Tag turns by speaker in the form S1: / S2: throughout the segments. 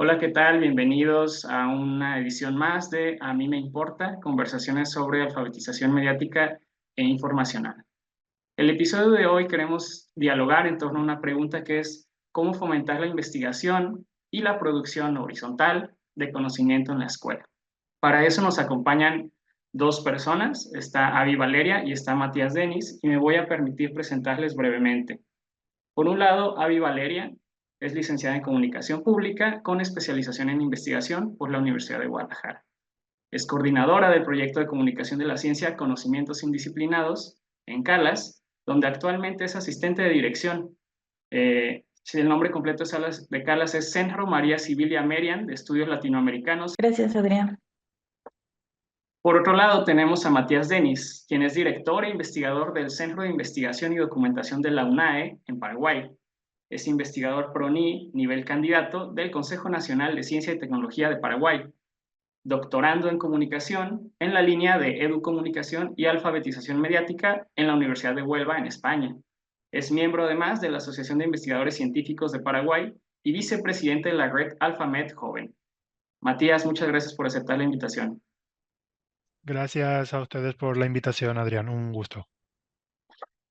S1: Hola, ¿qué tal? Bienvenidos a una edición más de A mí me importa, conversaciones sobre alfabetización mediática e informacional. El episodio de hoy queremos dialogar en torno a una pregunta que es ¿cómo fomentar la investigación y la producción horizontal de conocimiento en la escuela? Para eso nos acompañan dos personas, está Avi Valeria y está Matías Denis, y me voy a permitir presentarles brevemente. Por un lado, Avi Valeria es licenciada en Comunicación Pública con especialización en investigación por la Universidad de Guadalajara. Es coordinadora del proyecto de comunicación de la ciencia Conocimientos Indisciplinados en CALAS, donde actualmente es asistente de dirección. Si el nombre completo de CALAS es Centro María Sibilia Merian de Estudios Latinoamericanos.
S2: Gracias, Adrián.
S1: Por otro lado, tenemos a Matías Denis, quien es director e investigador del Centro de Investigación y Documentación de la UNAE en Paraguay. Es investigador PRONI nivel candidato del Consejo Nacional de Ciencia y Tecnología de Paraguay, doctorando en comunicación en la línea de educomunicación y alfabetización mediática en la Universidad de Huelva, en España. Es miembro además de la Asociación de Investigadores Científicos de Paraguay y vicepresidente de la red AlphaMed Joven. Matías, muchas gracias por aceptar la invitación.
S3: Gracias a ustedes por la invitación, Adrián. Un gusto.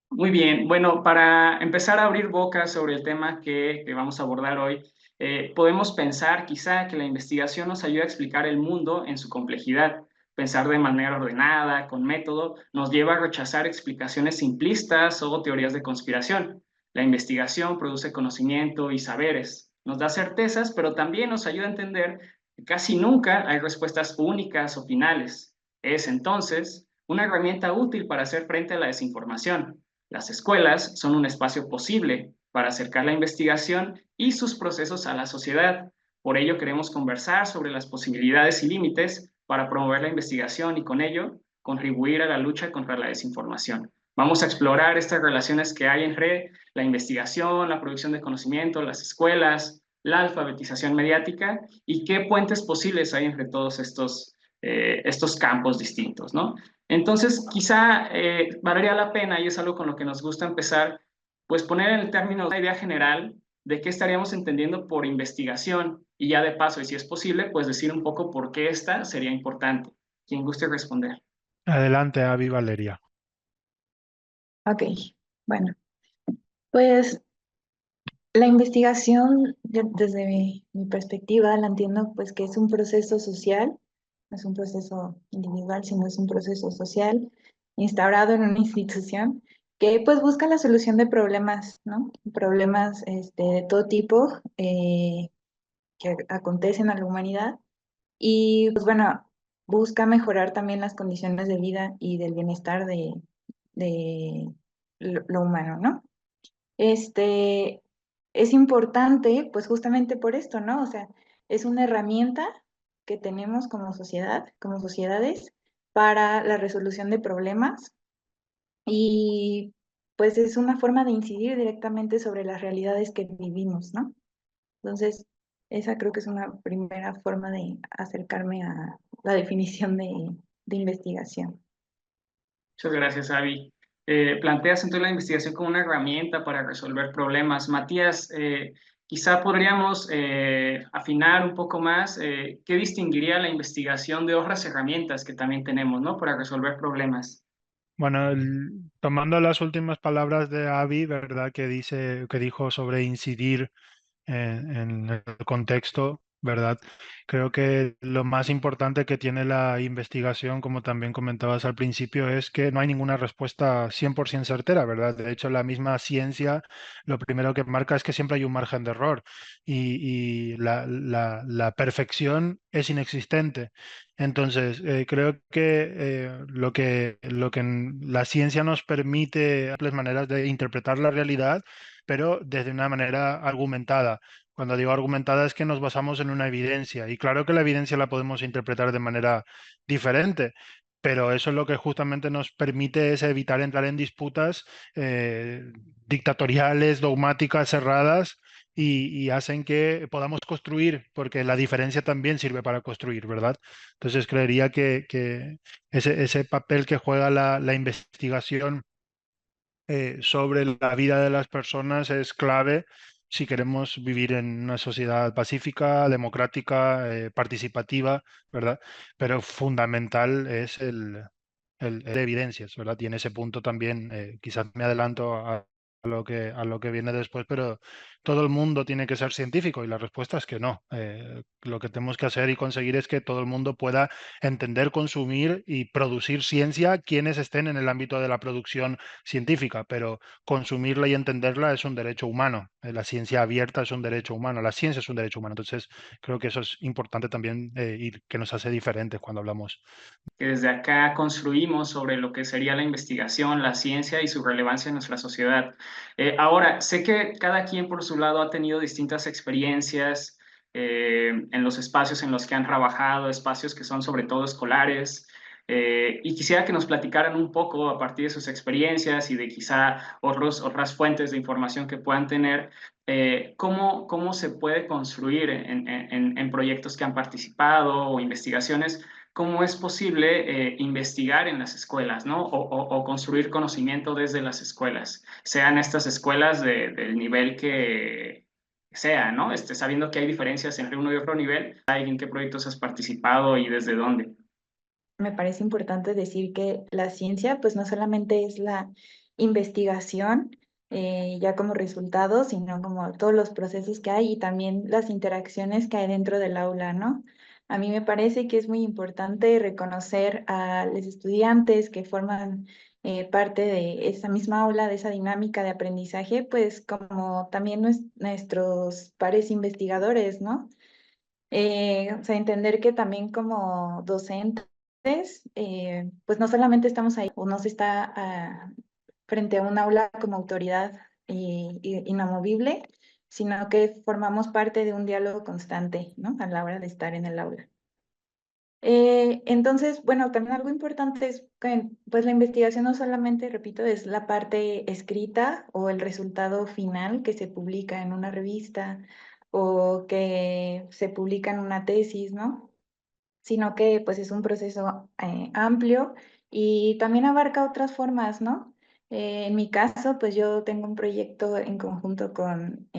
S1: Muy bien, bueno, para empezar a abrir boca sobre el tema que vamos a abordar hoy, podemos pensar quizá que la investigación nos ayuda a explicar el mundo en su complejidad. Pensar de manera ordenada, con método, nos lleva a rechazar explicaciones simplistas o teorías de conspiración. La investigación produce conocimiento y saberes, nos da certezas, pero también nos ayuda a entender que casi nunca hay respuestas únicas o finales. Es entonces una herramienta útil para hacer frente a la desinformación. Las escuelas son un espacio posible para acercar la investigación y sus procesos a la sociedad. Por ello queremos conversar sobre las posibilidades y límites para promover la investigación y con ello contribuir a la lucha contra la desinformación. Vamos a explorar estas relaciones que hay entre la investigación, la producción de conocimiento, las escuelas, la alfabetización mediática y qué puentes posibles hay entre todos estos campos distintos, ¿no? Entonces, quizá valdría la pena, y es algo con lo que nos gusta empezar, pues poner en el término una idea general de qué estaríamos entendiendo por investigación y ya de paso, y si es posible, pues decir un poco por qué esta sería importante. Quien guste responder.
S3: Adelante, Avi Valeria.
S2: Ok, bueno, pues la investigación, desde mi perspectiva, la entiendo pues que es un proceso social, no es un proceso individual, sino es un proceso social instaurado en una institución que pues busca la solución de problemas, ¿no? Problemas de todo tipo que acontecen a la humanidad y pues bueno, busca mejorar también las condiciones de vida y del bienestar de lo humano, ¿no? Este, es importante, pues justamente por esto, ¿no? O sea, es una herramienta que tenemos como sociedad, como sociedades, para la resolución de problemas y pues es una forma de incidir directamente sobre las realidades que vivimos, ¿no? Entonces, esa creo que es una primera forma de acercarme a la definición de investigación.
S1: Muchas gracias, Avi. Planteas entonces la investigación como una herramienta para resolver problemas. Matías, quizá podríamos afinar un poco más qué distinguiría la investigación de otras herramientas que también tenemos, ¿no? Para resolver problemas.
S3: Bueno, tomando las últimas palabras de Avi, ¿verdad? Que dijo sobre incidir en el contexto, ¿verdad? Creo que lo más importante que tiene la investigación, como también comentabas al principio, es que no hay ninguna respuesta 100% certera, ¿verdad? De hecho, la misma ciencia lo primero que marca es que siempre hay un margen de error y la perfección es inexistente. Entonces, creo que la ciencia nos permite las maneras de interpretar la realidad, pero desde una manera argumentada. Cuando digo argumentada es que nos basamos en una evidencia y claro que la evidencia la podemos interpretar de manera diferente, pero eso es lo que justamente nos permite es evitar entrar en disputas eh, dictatoriales, dogmáticas, cerradas y hacen que podamos construir, porque la diferencia también sirve para construir, ¿verdad? Entonces creería que ese papel que juega la investigación sobre la vida de las personas es clave si queremos vivir en una sociedad pacífica, democrática, participativa, ¿verdad? Pero fundamental es el de evidencias, ¿verdad? Y en ese punto también, quizás me adelanto a lo que viene después, pero todo el mundo tiene que ser científico y la respuesta es que no. Lo que tenemos que hacer y conseguir es que todo el mundo pueda entender, consumir y producir ciencia, quienes estén en el ámbito de la producción científica, pero consumirla y entenderla es un derecho humano. La ciencia abierta es un derecho humano, la ciencia es un derecho humano. Entonces, creo que eso es importante también y que nos hace diferentes cuando hablamos.
S1: Que desde acá construimos sobre lo que sería la investigación, la ciencia y su relevancia en nuestra sociedad. Ahora, sé que cada quien por su lado ha tenido distintas experiencias en los espacios en los que han trabajado, espacios que son sobre todo escolares, y quisiera que nos platicaran un poco a partir de sus experiencias y de quizá otras fuentes de información que puedan tener, cómo se puede construir en proyectos que han participado o investigaciones, cómo es posible investigar en las escuelas, ¿no? O construir conocimiento desde las escuelas, sean estas escuelas del nivel que sea, ¿no? Sabiendo que hay diferencias entre uno y otro nivel, ¿en qué proyectos has participado y desde dónde?
S2: Me parece importante decir que la ciencia, pues no solamente es la investigación ya como resultado, sino como todos los procesos que hay y también las interacciones que hay dentro del aula, ¿no? A mí me parece que es muy importante reconocer a los estudiantes que forman parte de esa misma aula, de esa dinámica de aprendizaje, pues como también nuestros pares investigadores, ¿no? O sea, entender que también como docentes, pues no solamente estamos ahí, uno se está frente a un aula como autoridad inamovible, sino que formamos parte de un diálogo constante, ¿no? A la hora de estar en el aula. Entonces, bueno, también algo importante es que pues la investigación no solamente, repito, es la parte escrita o el resultado final que se publica en una revista o que se publica en una tesis, ¿no? Sino que pues es un proceso amplio y también abarca otras formas, ¿no? En mi caso, pues yo tengo un proyecto en conjunto con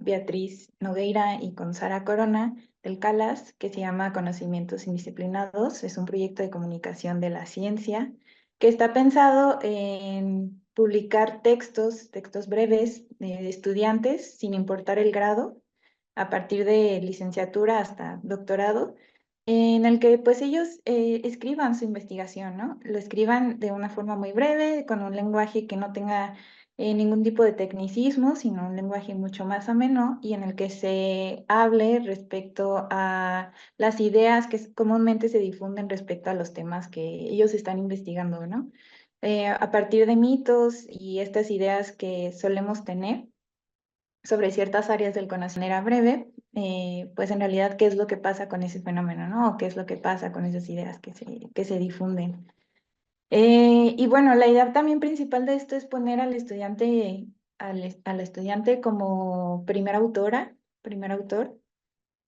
S2: Beatriz Nogueira y con Sara Corona del CALAS que se llama Conocimientos Indisciplinados. Es un proyecto de comunicación de la ciencia que está pensado en publicar textos breves de estudiantes sin importar el grado, a partir de licenciatura hasta doctorado, en el que pues ellos escriban su investigación, ¿no? Lo escriban de una forma muy breve, con un lenguaje que no tenga ningún tipo de tecnicismo, sino un lenguaje mucho más ameno y en el que se hable respecto a las ideas que comúnmente se difunden respecto a los temas que ellos están investigando, ¿no? A partir de mitos y estas ideas que solemos tener sobre ciertas áreas del conocimiento de manera breve, pues en realidad qué es lo que pasa con ese fenómeno, ¿no? O qué es lo que pasa con esas ideas que se difunden. Y bueno, la idea también principal de esto es poner al estudiante, a la estudiante como primera autora, primer autor.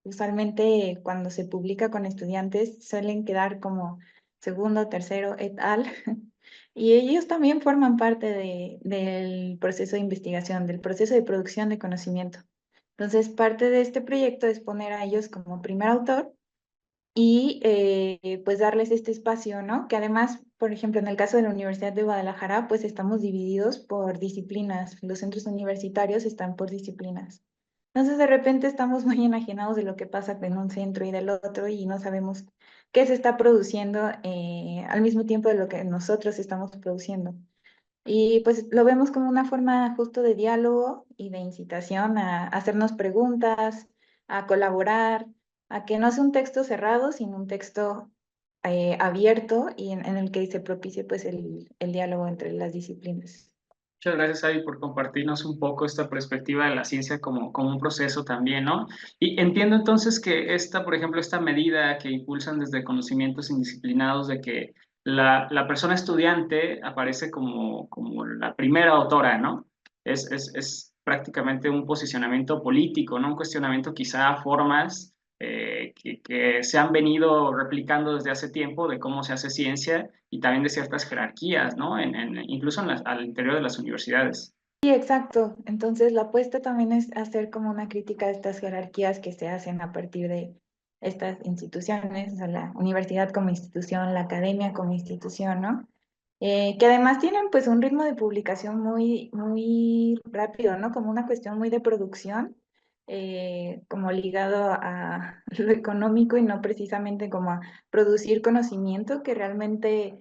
S2: Usualmente cuando se publica con estudiantes suelen quedar como segundo, tercero, et al. Y ellos también forman parte del proceso de investigación, del proceso de producción de conocimiento. Entonces, parte de este proyecto es poner a ellos como primer autor y pues darles este espacio, ¿no? Que además, por ejemplo, en el caso de la Universidad de Guadalajara, pues estamos divididos por disciplinas. Los centros universitarios están por disciplinas. Entonces, de repente estamos muy enajenados de lo que pasa en un centro y del otro y no sabemos qué se está produciendo al mismo tiempo de lo que nosotros estamos produciendo. Y pues lo vemos como una forma justo de diálogo y de incitación a hacernos preguntas, a colaborar, a que no sea un texto cerrado, sino un texto abierto y en el que se propicie pues el diálogo entre las disciplinas.
S1: Muchas gracias, Avi, por compartirnos un poco esta perspectiva de la ciencia como un proceso también, ¿no? Y entiendo entonces que por ejemplo, esta medida que impulsan desde conocimientos indisciplinados de que la persona estudiante aparece como la primera autora, ¿no? Es prácticamente un posicionamiento político, ¿no? Un cuestionamiento quizá a formas que se han venido replicando desde hace tiempo de cómo se hace ciencia y también de ciertas jerarquías, ¿no? Incluso al interior de las universidades.
S2: Sí, exacto. Entonces, la apuesta también es hacer como una crítica de estas jerarquías que se hacen a partir de estas instituciones, o sea, la universidad como institución, la academia como institución, ¿no? Que además tienen pues un ritmo de publicación muy rápido, ¿no? Como una cuestión muy de producción, como ligado a lo económico y no precisamente como a producir conocimiento que realmente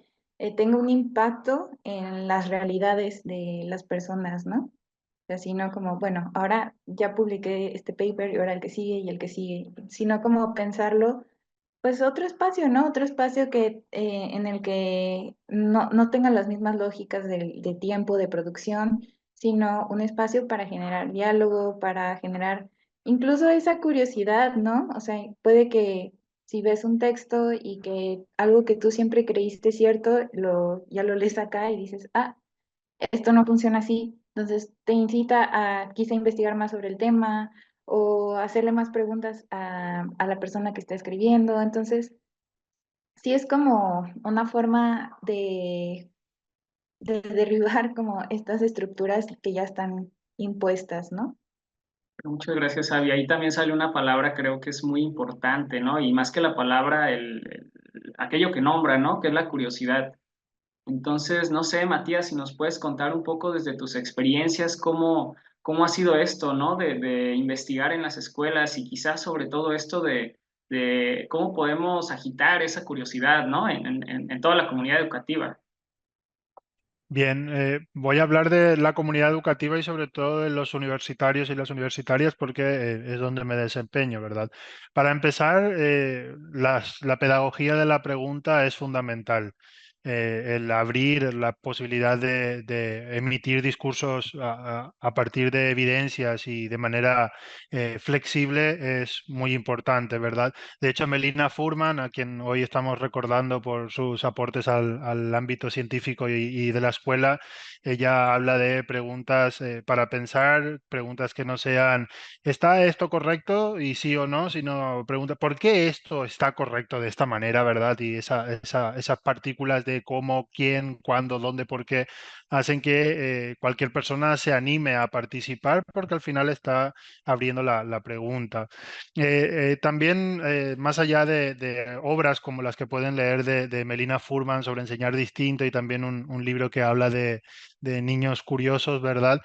S2: tenga un impacto en las realidades de las personas, ¿no? O sea, sino como, bueno, ahora ya publiqué este paper y ahora el que sigue y el que sigue, sino como pensarlo pues otro espacio, ¿no? Otro espacio que, en el que no tenga las mismas lógicas de tiempo, de producción, sino un espacio para generar diálogo, para generar incluso esa curiosidad, ¿no? O sea, puede que si ves un texto y que algo que tú siempre creíste cierto, ya lo lees acá y dices, ah, esto no funciona así. Entonces te incita a quizá investigar más sobre el tema o hacerle más preguntas a la persona que está escribiendo. Entonces, sí es como una forma de derribar como estas estructuras que ya están impuestas, ¿no?
S1: Muchas gracias, Avi. Ahí también sale una palabra, creo que es muy importante, ¿no? Y más que la palabra, aquello que nombra, ¿no? Que es la curiosidad. Entonces, no sé, Matías, si nos puedes contar un poco desde tus experiencias, cómo ha sido esto, ¿no? De investigar en las escuelas y quizás sobre todo esto de cómo podemos agitar esa curiosidad, ¿no? En toda la comunidad educativa.
S3: Bien, voy a hablar de la comunidad educativa y sobre todo de los universitarios y las universitarias porque es donde me desempeño, ¿verdad? Para empezar, la pedagogía de la pregunta es fundamental. El abrir la posibilidad de emitir discursos a partir de evidencias y de manera flexible es muy importante, ¿verdad? De hecho, Melina Furman, a quien hoy estamos recordando por sus aportes al ámbito científico y de la escuela, ella habla de preguntas para pensar, preguntas que no sean, ¿está esto correcto? Y sí o no, sino pregunta, ¿por qué esto está correcto de esta manera, verdad? Y esas partículas de cómo, quién, cuándo, dónde, por qué, hacen que cualquier persona se anime a participar porque al final está abriendo la pregunta. También, más allá de obras como las que pueden leer de Melina Furman sobre enseñar distinto y también un libro que habla de niños curiosos, ¿verdad?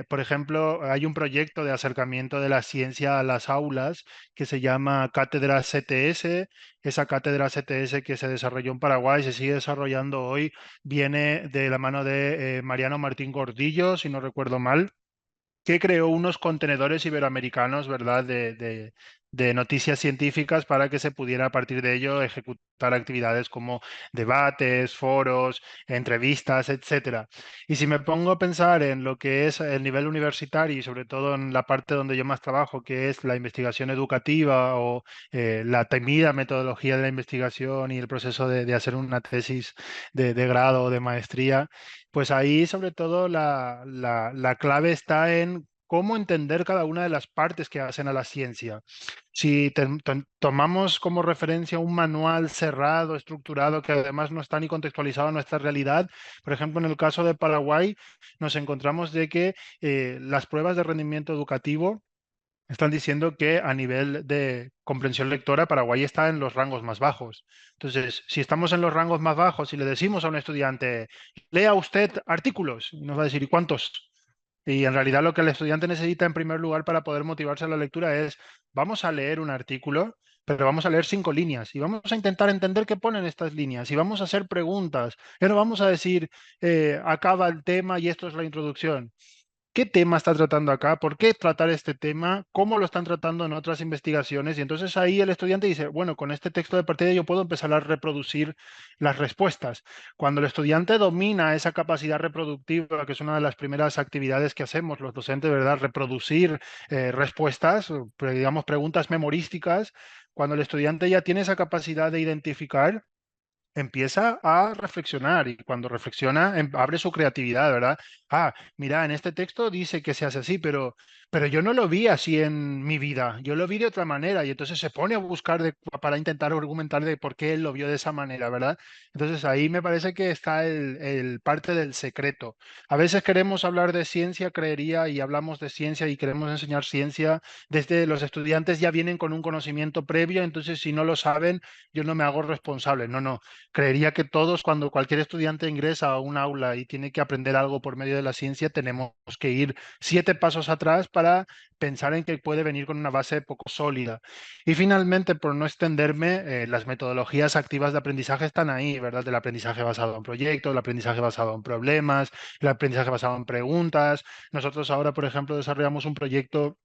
S3: Por ejemplo, hay un proyecto de acercamiento de la ciencia a las aulas que se llama Cátedra CTS. Esa cátedra CTS que se desarrolló en Paraguay, se sigue desarrollando hoy, viene de la mano de Mariano Martín Gordillo, si no recuerdo mal, que creó unos contenedores iberoamericanos, ¿verdad?, de noticias científicas para que se pudiera a partir de ello ejecutar actividades como debates, foros, entrevistas, etcétera. Y si me pongo a pensar en lo que es el nivel universitario y sobre todo en la parte donde yo más trabajo, que es la investigación educativa o la temida metodología de la investigación y el proceso de hacer una tesis de grado o de maestría, pues ahí sobre todo la clave está en cómo entender cada una de las partes que hacen a la ciencia. Si tomamos como referencia un manual cerrado, estructurado, que además no está ni contextualizado a nuestra realidad, por ejemplo, en el caso de Paraguay, nos encontramos de que las pruebas de rendimiento educativo están diciendo que a nivel de comprensión lectora, Paraguay está en los rangos más bajos. Entonces, si estamos en los rangos más bajos y le decimos a un estudiante, lea usted artículos, nos va a decir, ¿y cuántos? Y en realidad lo que el estudiante necesita en primer lugar para poder motivarse a la lectura es, vamos a leer un artículo, pero vamos a leer 5 líneas y vamos a intentar entender qué ponen estas líneas y vamos a hacer preguntas. Ya no vamos a decir, acaba el tema y esto es la introducción. ¿Qué tema está tratando acá? ¿Por qué tratar este tema? ¿Cómo lo están tratando en otras investigaciones? Y entonces ahí el estudiante dice, bueno, con este texto de partida yo puedo empezar a reproducir las respuestas. Cuando el estudiante domina esa capacidad reproductiva, que es una de las primeras actividades que hacemos los docentes, ¿verdad? Reproducir respuestas, digamos, preguntas memorísticas. Cuando el estudiante ya tiene esa capacidad de identificar, empieza a reflexionar y cuando reflexiona abre su creatividad, ¿verdad? Ah, mira, en este texto dice que se hace así, pero yo no lo vi así en mi vida, yo lo vi de otra manera y entonces se pone a buscar para intentar argumentar de por qué él lo vio de esa manera, ¿verdad? Entonces ahí me parece que está el parte del secreto. A veces queremos hablar de ciencia, creería, y hablamos de ciencia y queremos enseñar ciencia desde los estudiantes ya vienen con un conocimiento previo, entonces si no lo saben, yo no me hago responsable. No, no. Creería que todos, cuando cualquier estudiante ingresa a un aula y tiene que aprender algo por medio de la ciencia, tenemos que ir 7 pasos atrás para pensar en que puede venir con una base poco sólida. Y finalmente, por no extenderme, las metodologías activas de aprendizaje están ahí, ¿verdad? El aprendizaje basado en proyectos, el aprendizaje basado en problemas, el aprendizaje basado en preguntas. Nosotros ahora, por ejemplo, desarrollamos un proyecto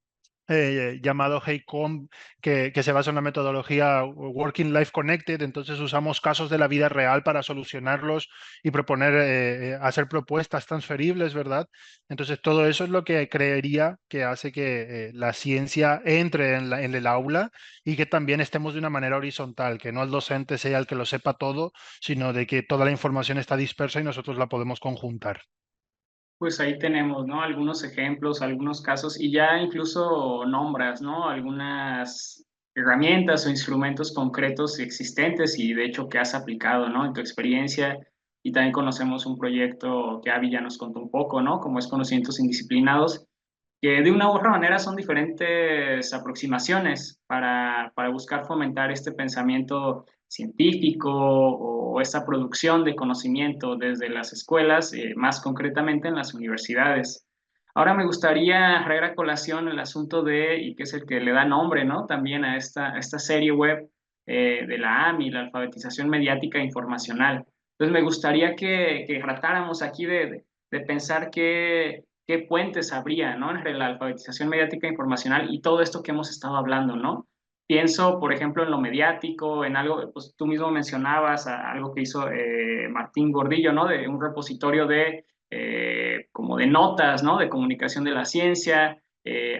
S3: llamado HeyCom, que se basa en una metodología Working Life Connected. Entonces usamos casos de la vida real para solucionarlos y proponer, hacer propuestas transferibles, ¿verdad? Entonces todo eso es lo que creería que hace que la ciencia entre en el aula y que también estemos de una manera horizontal, que no el docente sea el que lo sepa todo, sino de que toda la información está dispersa y nosotros la podemos conjuntar.
S1: Pues ahí tenemos, ¿no? Algunos ejemplos, algunos casos, y ya incluso nombras, ¿no? Algunas herramientas o instrumentos concretos existentes y de hecho que has aplicado, ¿no? En tu experiencia. Y también conocemos un proyecto que Avi ya nos contó un poco, ¿no? Como es Conocimientos Indisciplinados, que de una u otra manera son diferentes aproximaciones para buscar fomentar este pensamiento científico o esta producción de conocimiento desde las escuelas, más concretamente en las universidades. Ahora me gustaría traer a colación el asunto de, y que es el que le da nombre, ¿no? También a esta serie web de la AMI, la alfabetización mediática e informacional. Entonces me gustaría que tratáramos aquí de pensar qué puentes habría, ¿no? Entre la alfabetización mediática e informacional y todo esto que hemos estado hablando, ¿no? Pienso, por ejemplo, en lo mediático, en algo, pues tú mismo mencionabas algo que hizo Martín Gordillo, ¿no? De un repositorio de, como de notas, ¿no? De comunicación de la ciencia.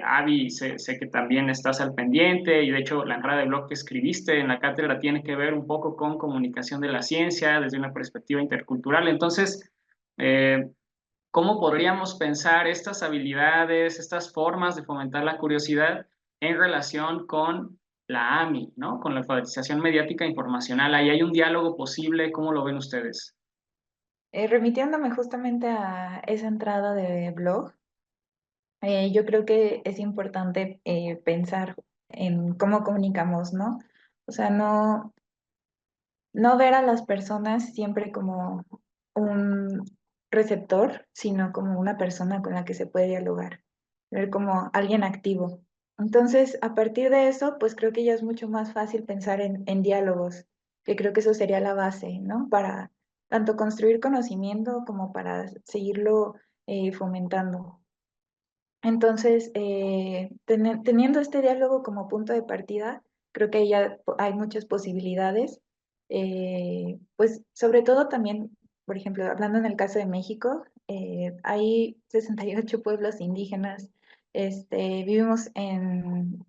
S1: Avi, sé que también estás al pendiente y de hecho la entrada de blog que escribiste en la cátedra tiene que ver un poco con comunicación de la ciencia desde una perspectiva intercultural. Entonces, eh, ¿cómo podríamos pensar estas habilidades, estas formas de fomentar la curiosidad en relación con la AMI, ¿no? Con la alfabetización mediática informacional? Ahí hay un diálogo posible, ¿cómo lo ven ustedes?
S2: Remitiéndome justamente a esa entrada de blog, yo creo que es importante pensar en cómo comunicamos, ¿no? O sea, no ver a las personas siempre como un receptor, sino como una persona con la que se puede dialogar, ver como alguien activo. Entonces, a partir de eso, pues creo que ya es mucho más fácil pensar en diálogos, que creo que eso sería la base, ¿no? Para tanto construir conocimiento como para seguirlo fomentando. Entonces, teniendo este diálogo como punto de partida, creo que ya hay muchas posibilidades. Pues sobre todo también, por ejemplo, hablando en el caso de México, hay 68 pueblos indígenas, vivimos en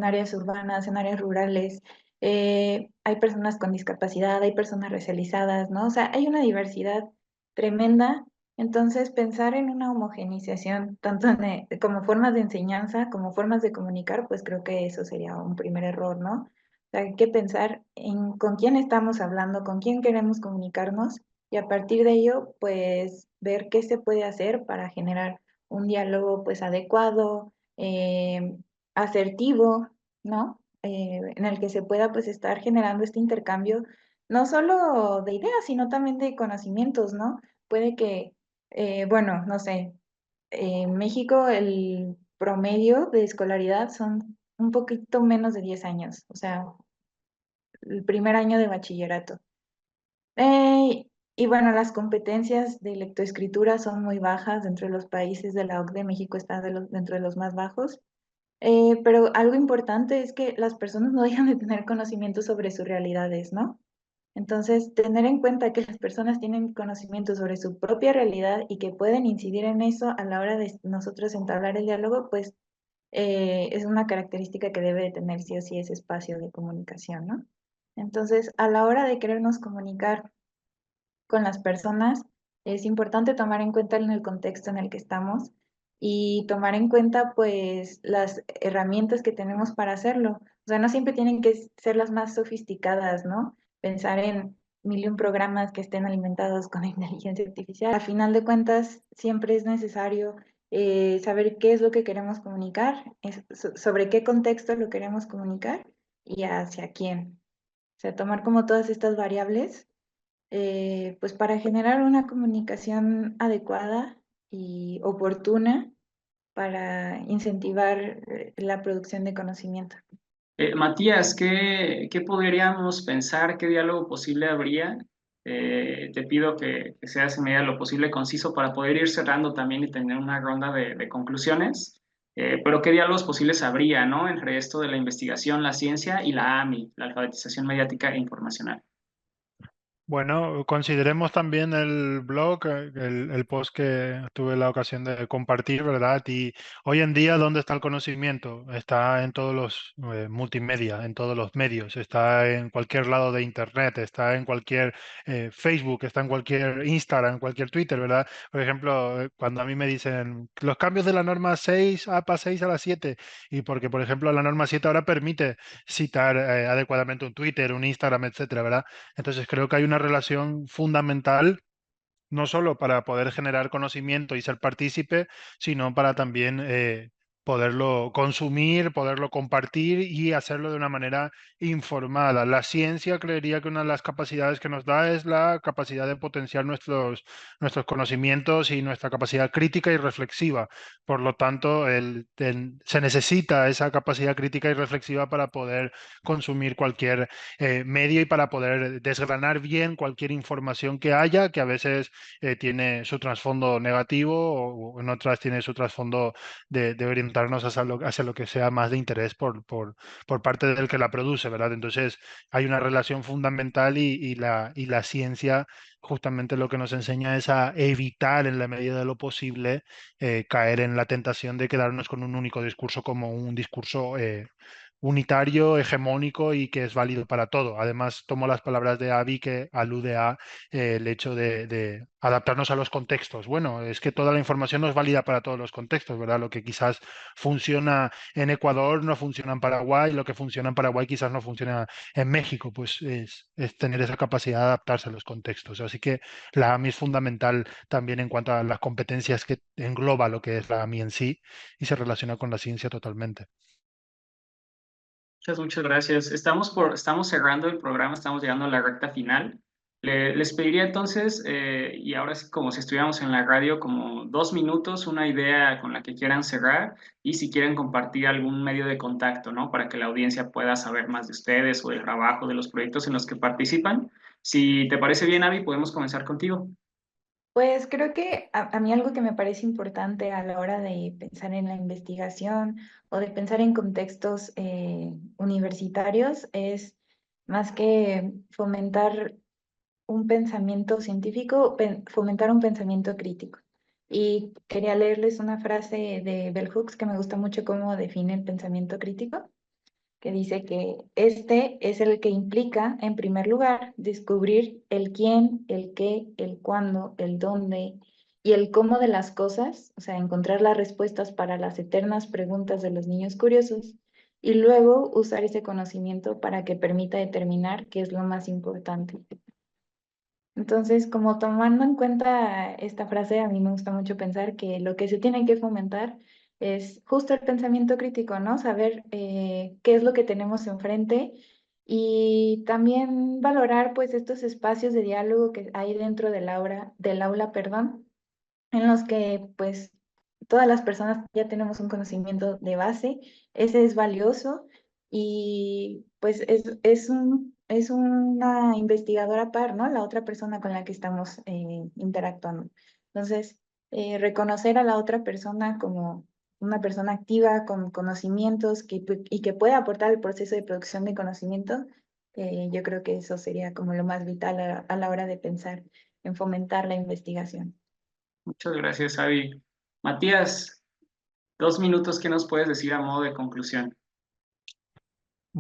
S2: áreas urbanas, en áreas rurales, hay personas con discapacidad, hay personas racializadas, ¿no? O sea, hay una diversidad tremenda. Entonces, pensar en una homogeneización, tanto como formas de enseñanza, como formas de comunicar, pues creo que eso sería un primer error, ¿no? O sea, hay que pensar en con quién estamos hablando, con quién queremos comunicarnos y a partir de ello, pues ver qué se puede hacer para generar un diálogo, pues adecuado, asertivo, ¿no? En el que se pueda, pues, estar generando este intercambio, no solo de ideas, sino también de conocimientos, ¿no? Puede que bueno, no sé, en México el promedio de escolaridad son un poquito menos de 10 años, o sea, el primer año de bachillerato. Y bueno, las competencias de lectoescritura son muy bajas dentro de los países de la OCDE. México está dentro de los más bajos. Pero algo importante es que las personas no dejan de tener conocimiento sobre sus realidades, ¿no? Entonces, tener en cuenta que las personas tienen conocimiento sobre su propia realidad y que pueden incidir en eso a la hora de nosotros entablar el diálogo, pues es una característica que debe de tener sí o sí ese espacio de comunicación, ¿no? Entonces, a la hora de querernos comunicar con las personas, es importante tomar en cuenta en el contexto en el que estamos y tomar en cuenta pues las herramientas que tenemos para hacerlo. O sea, no siempre tienen que ser las más sofisticadas, ¿no? Pensar en mil y un programas que estén alimentados con inteligencia artificial. A final de cuentas, siempre es necesario saber qué es lo que queremos comunicar, sobre qué contexto lo queremos comunicar y hacia quién. O sea, tomar como todas estas variables pues para generar una comunicación adecuada y oportuna para incentivar la producción de conocimiento.
S1: Matías, ¿qué podríamos pensar? ¿Qué diálogo posible habría? Te pido que seas en medida de lo posible conciso para poder ir cerrando también y tener una ronda de conclusiones. Pero ¿qué diálogos posibles habría, ¿no? Entre esto de la investigación, la ciencia y la AMI, la alfabetización mediática e informacional.
S3: Bueno, consideremos también el blog, el post que tuve la ocasión de compartir, ¿verdad? Y hoy en día, ¿dónde está el conocimiento? Está en todos los multimedia, en todos los medios, está en cualquier lado de Internet, está en cualquier Facebook, está en cualquier Instagram, en cualquier Twitter, ¿verdad? Por ejemplo, cuando a mí me dicen los cambios de la norma 6, APA 6 a la 7, y porque, por ejemplo, la norma 7 ahora permite citar adecuadamente un Twitter, un Instagram, etcétera, ¿verdad? Entonces creo que hay una relación fundamental no solo para poder generar conocimiento y ser partícipe, sino para también poderlo consumir, poderlo compartir y hacerlo de una manera informada. La ciencia creería que una de las capacidades que nos da es la capacidad de potenciar nuestros conocimientos y nuestra capacidad crítica y reflexiva. Por lo tanto, se necesita esa capacidad crítica y reflexiva para poder consumir cualquier medio y para poder desgranar bien cualquier información que haya, que a veces tiene su trasfondo negativo o en otras tiene su trasfondo de orientarnos hacia lo que sea más de interés por parte del que la produce, ¿verdad? Entonces hay una relación fundamental y la ciencia justamente lo que nos enseña es a evitar en la medida de lo posible caer en la tentación de quedarnos con un único discurso como un discurso unitario, hegemónico y que es válido para todo. Además, tomo las palabras de Avi que alude a el hecho de adaptarnos a los contextos. Bueno, es que toda la información no es válida para todos los contextos, ¿verdad? Lo que quizás funciona en Ecuador no funciona en Paraguay, lo que funciona en Paraguay quizás no funciona en México, pues es tener esa capacidad de adaptarse a los contextos. Así que la AMI es fundamental también en cuanto a las competencias que engloba lo que es la AMI en sí y se relaciona con la ciencia totalmente.
S1: Muchas gracias. Estamos cerrando el programa, estamos llegando a la recta final. Les pediría entonces, y ahora es como si estuviéramos en la radio, como 2 minutos, una idea con la que quieran cerrar y si quieren compartir algún medio de contacto, ¿no? Para que la audiencia pueda saber más de ustedes o del trabajo, de los proyectos en los que participan. Si te parece bien, Avi, podemos comenzar contigo.
S2: Pues creo que a mí algo que me parece importante a la hora de pensar en la investigación o de pensar en contextos universitarios es más que fomentar un pensamiento científico, fomentar un pensamiento crítico. Y quería leerles una frase de Bell Hooks que me gusta mucho cómo define el pensamiento crítico, que dice que este es el que implica, en primer lugar, descubrir el quién, el qué, el cuándo, el dónde y el cómo de las cosas, o sea, encontrar las respuestas para las eternas preguntas de los niños curiosos, y luego usar ese conocimiento para que permita determinar qué es lo más importante. Entonces, como tomando en cuenta esta frase, a mí me gusta mucho pensar que lo que se tiene que fomentar es justo el pensamiento crítico, ¿no? Saber qué es lo que tenemos enfrente y también valorar pues estos espacios de diálogo que hay dentro del aula, perdón, en los que pues todas las personas ya tenemos un conocimiento de base, ese es valioso y pues es una investigadora par, ¿no? La otra persona con la que estamos interactuando. Entonces, reconocer a la otra persona como una persona activa con conocimientos y que puede aportar al proceso de producción de conocimiento, yo creo que eso sería como lo más vital a la hora de pensar en fomentar la investigación.
S1: Muchas gracias, Avi. Matías, 2 minutos, ¿qué nos puedes decir a modo de conclusión?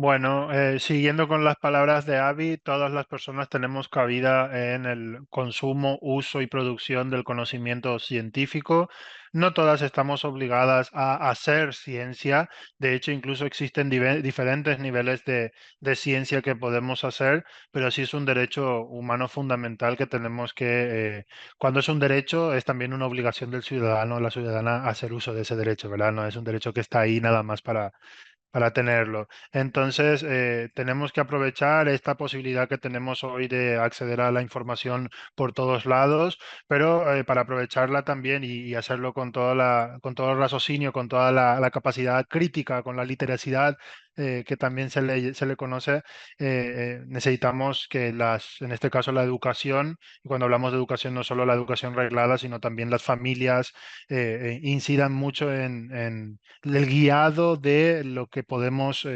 S3: Bueno, siguiendo con las palabras de Avi, todas las personas tenemos cabida en el consumo, uso y producción del conocimiento científico. No todas estamos obligadas a hacer ciencia. De hecho, incluso existen diferentes niveles de ciencia que podemos hacer, pero sí es un derecho humano fundamental que tenemos cuando es un derecho, es también una obligación del ciudadano o la ciudadana hacer uso de ese derecho, ¿verdad? No es un derecho que está ahí nada más para tenerlo. Entonces, tenemos que aprovechar esta posibilidad que tenemos hoy de acceder a la información por todos lados, pero para aprovecharla también y hacerlo con todo el raciocinio, con toda la capacidad crítica, con la literacidad que también se le conoce, necesitamos que en este caso la educación, y cuando hablamos de educación no solo la educación reglada, sino también las familias incidan mucho en el guiado de lo que podemos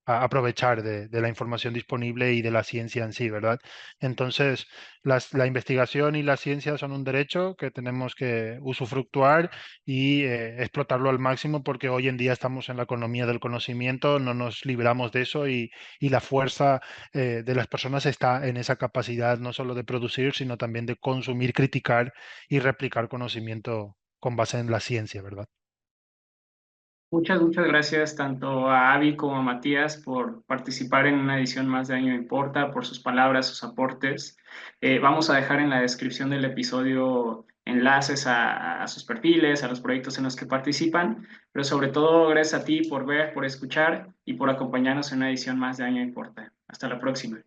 S3: aprovechar de la información disponible y de la ciencia en sí, ¿verdad? Entonces, la investigación y la ciencia son un derecho que tenemos que usufructuar y explotarlo al máximo porque hoy en día estamos en la economía del conocimiento, no nos libramos de eso y la fuerza de las personas está en esa capacidad no solo de producir, sino también de consumir, criticar y replicar conocimiento con base en la ciencia, ¿verdad?
S1: Muchas gracias tanto a Avi como a Matías por participar en una edición más de Año Importa, por sus palabras, sus aportes. Vamos a dejar en la descripción del episodio enlaces a sus perfiles, a los proyectos en los que participan, pero sobre todo gracias a ti por ver, por escuchar y por acompañarnos en una edición más de Año Importa. Hasta la próxima.